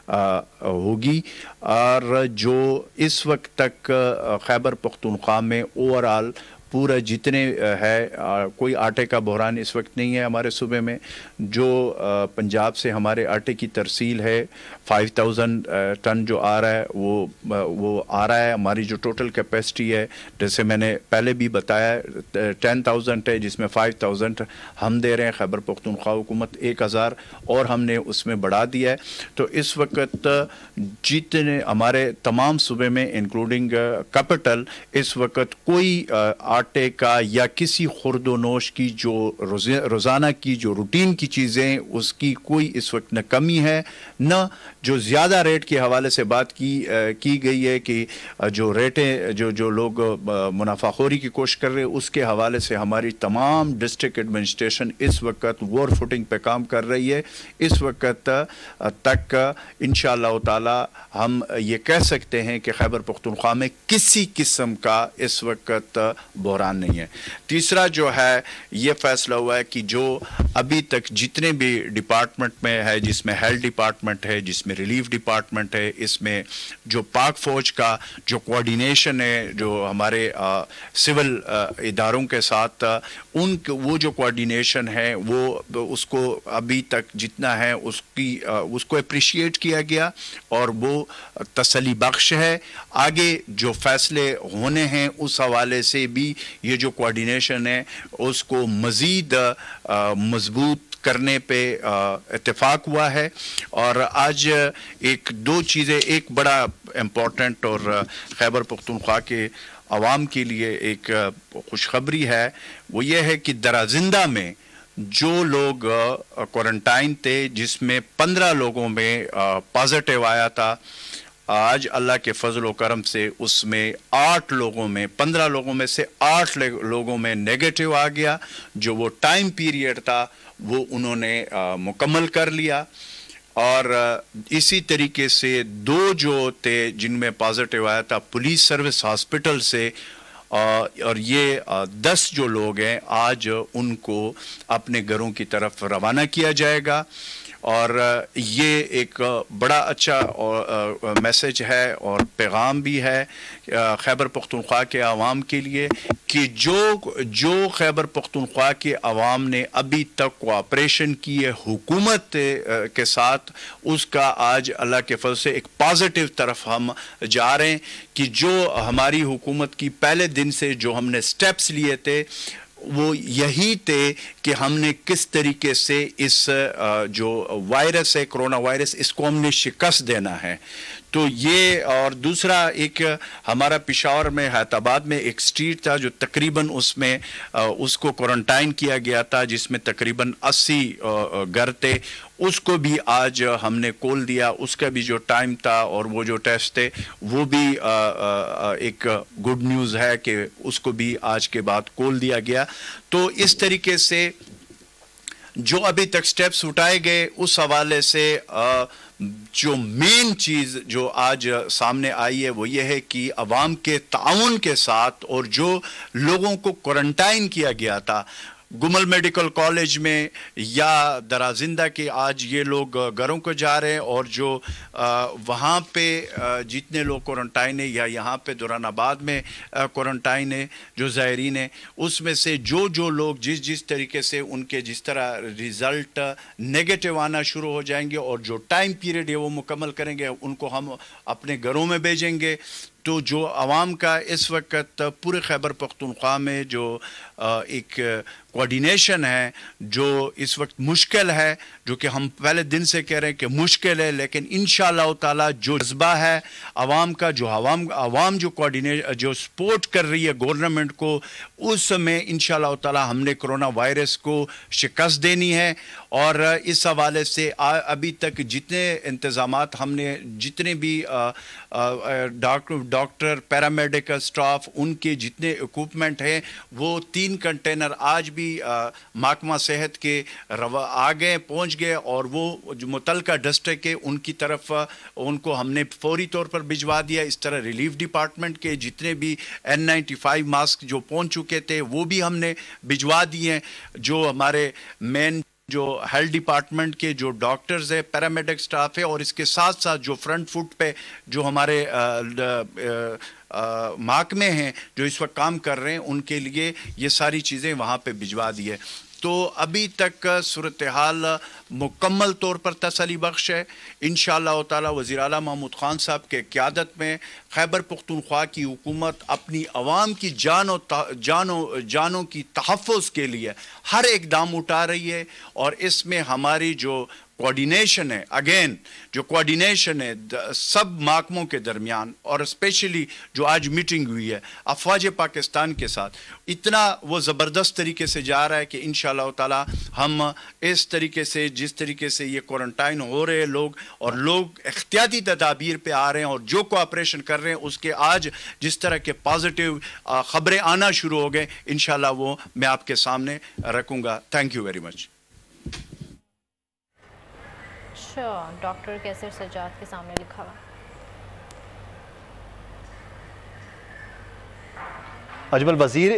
होगी। और जो इस वक्त तक खैबर पख्तूनख्वा में ओवरऑल पूरा जितने है कोई आटे का बहरान इस वक्त नहीं है हमारे सूबे में। जो पंजाब से हमारे आटे की तरसील है 5000 टन जो आ रहा है वो आ रहा है। हमारी जो टोटल कैपेसिटी है जैसे मैंने पहले भी बताया 10,000 है, जिसमें 5000 हम दे रहे हैं, खैबर पख्तूनख्वा हुकूमत 1000 और हमने उसमें बढ़ा दिया है। तो इस वक्त जितने हमारे तमाम सूबे में इंक्लूडिंग कैपिटल इस वक्त कोई आटे का या किसी खुर्दोनोश की जो रोज़ाना की जो रूटीन की चीज़ें उसकी कोई इस वक्त न कमी है न जो ज़्यादा रेट के हवाले से बात की गई है कि जो रेटें जो लोग मुनाफाखोरी की कोशिश कर रहे हैं उसके हवाले से हमारी तमाम डिस्ट्रिक्ट एडमिनिस्ट्रेशन इस वक्त वॉर फुटिंग पे काम कर रही है। इस वक्त तक इंशाअल्लाह ताला हम ये कह सकते हैं कि खैबर पख्तूनख्वा में किसी किस्म का इस वक्त बहरान नहीं है। तीसरा जो है ये फैसला हुआ है कि जो अभी तक जितने भी डिपार्टमेंट में है, जिसमें हेल्थ डिपार्टमेंट है, जिसमें रिलीफ डिपार्टमेंट है, इसमें जो पाक फौज का जो कोऑर्डिनेशन है जो हमारे सिविल इदारों के साथ वो जो कोऑर्डिनेशन है वो उसको अभी तक जितना है उसको अप्रिशिएट किया गया और वो तसल्ली बख्श है। आगे जो फैसले होने हैं उस हवाले से भी ये जो कोऑर्डिनेशन है उसको मज़ीद मजबूत करने पे इत्तेफाक हुआ है। और आज एक दो चीज़ें, एक बड़ा इम्पोर्टेंट और खैबर पख्तूनख्वा के अवाम के लिए एक खुशखबरी है, वो ये है कि दराजिंदा में जो लोग क्वारंटाइन थे जिसमें 15 लोगों में पॉजिटिव आया था, आज अल्लाह के फजल व करम से उसमें 8 लोगों में 15 लोगों में से 8 लोगों में नेगेटिव आ गया। जो वो टाइम पीरियड था वो उन्होंने मुकम्मल कर लिया। और इसी तरीके से 2 जो थे जिनमें पॉजिटिव आया था पुलिस सर्विस हॉस्पिटल से, और ये 10 जो लोग हैं आज उनको अपने घरों की तरफ रवाना किया जाएगा। और ये एक बड़ा अच्छा मैसेज है और पैगाम भी है खैबर पख्तूनख्वा के अवाम के लिए कि जो खैबर पख्तूनख्वा के अवाम ने अभी तक कोऑपरेशन की है हुकूमत के साथ, उसका आज अल्लाह के फजल से एक पॉजिटिव तरफ हम जा रहे हैं कि जो हमारी हुकूमत की पहले दिन से जो हमने स्टेप्स लिए थे वो यही थे कि हमने किस तरीके से इस जो वायरस है कोरोना वायरस इसको हमने शिकस्त देना है। तो ये, और दूसरा एक हमारा पेशावर में हैदराबाद में एक स्ट्रीट था जो तकरीबन उसमें उसको क्वारंटाइन किया गया था जिसमें तकरीबन 80 घर थे, उसको भी आज हमने खोल दिया। उसका भी जो टाइम था और वो जो टेस्ट थे वो भी एक गुड न्यूज़ है कि उसको भी आज के बाद खोल दिया गया। तो इस तरीके से जो अभी तक स्टेप्स उठाए गए उस हवाले से जो मेन चीज़ जो आज सामने आई है वो ये है कि अवाम के ताउन के साथ और जो लोगों को क्वारंटाइन किया गया था गुमल मेडिकल कॉलेज में या दराजिंदा के, आज ये लोग घरों को जा रहे हैं और जो वहाँ पे जितने लोग क्वारंटाइन है या यहाँ पे दुरानाबाद में क्वारंटाइन है जो ज़ायरीन है, उसमें से जो लोग जिस तरीके से उनके जिस तरह रिज़ल्ट नेगेटिव आना शुरू हो जाएंगे और जो टाइम पीरियड है वो मुकम्मल करेंगे उनको हम अपने घरों में भेजेंगे। तो जो आवाम का इस वक्त पूरे खैबर पख्तूनख्वा में जो एक कोऑर्डिनेशन है जो इस वक्त मुश्किल है, जो कि हम पहले दिन से कह रहे हैं कि मुश्किल है, लेकिन इंशाअल्लाह ताला जो जज्बा है आवाम का, जो आवाम जो जो सपोर्ट कर रही है गवर्नमेंट को, उस समय इंशाअल्लाह ताला हमने कोरोना वायरस को शिकस्त देनी है। और इस हवाले से अभी तक जितने इंतज़ामात हमने, जितने भी डॉक्टर पैरामेडिकल स्टाफ उनके जितने इक्विपमेंट हैं वो 3 कंटेनर आज भी महकमा सेहत के आ गए, पहुँच गए और वो जो मुतलका डिस्ट्रिक्ट है उनकी तरफ उनको हमने फौरी तौर पर भिजवा दिया। इस तरह रिलीफ डिपार्टमेंट के जितने भी N95 मास्क जो पहुँच चुके थे वो भी हमने भिजवा दिए। जो हमारे मेन جو ہیلتھ ڈپارٹمنٹ کے جو ڈاکٹرز ہے، پیرامیڈک سٹاف ہے، اور اس کے ساتھ ساتھ جو فرنٹ فٹ پہ جو ہمارے محکمے ہیں جو اس وقت کام کر رہے ہیں، ان کے لیے یہ ساری چیزیں وہاں پہ بھجوا دی ہے۔ تو ابھی تک صورتحال مکمل طور پر تسلی بخش ہے۔ انشاءاللہ تعالی وزیر اعلیٰ محمود خان صاحب کے قیادت میں خیبر پختونخوا کی حکومت اپنی عوام کی جانوں کی تحفظ کے لیے ہر اقدام اٹھا رہی ہے، اور اس میں ہماری جو کوارڈینیشن ہے، اگین جو کوارڈینیشن ہے سب محکموں کے درمیان، اور اسپیشلی جو آج میٹنگ ہوئی ہے افواج پاکستان کے ساتھ، اتنا وہ زبردست طریقے سے جا رہا ہے کہ انشاءاللہ تعالی ہم اس طریقے سے، جس طریقے سے یہ کوارنٹائن ہو رہے لوگ اور لوگ احتیاطی تدابیر پہ آ رہے ہیں اور جو کوآپریشن کر رہے ہیں، اس کے آج جس طرح کے پازیٹیو خبریں آنا شروع ہو گئے، انشاءاللہ وہ میں آپ کے سامنے رکھوں گا۔ Thank you very much. Doctor Qaiser Sajjad کے سامنے لکھا ہوا۔ اجمل، وزیر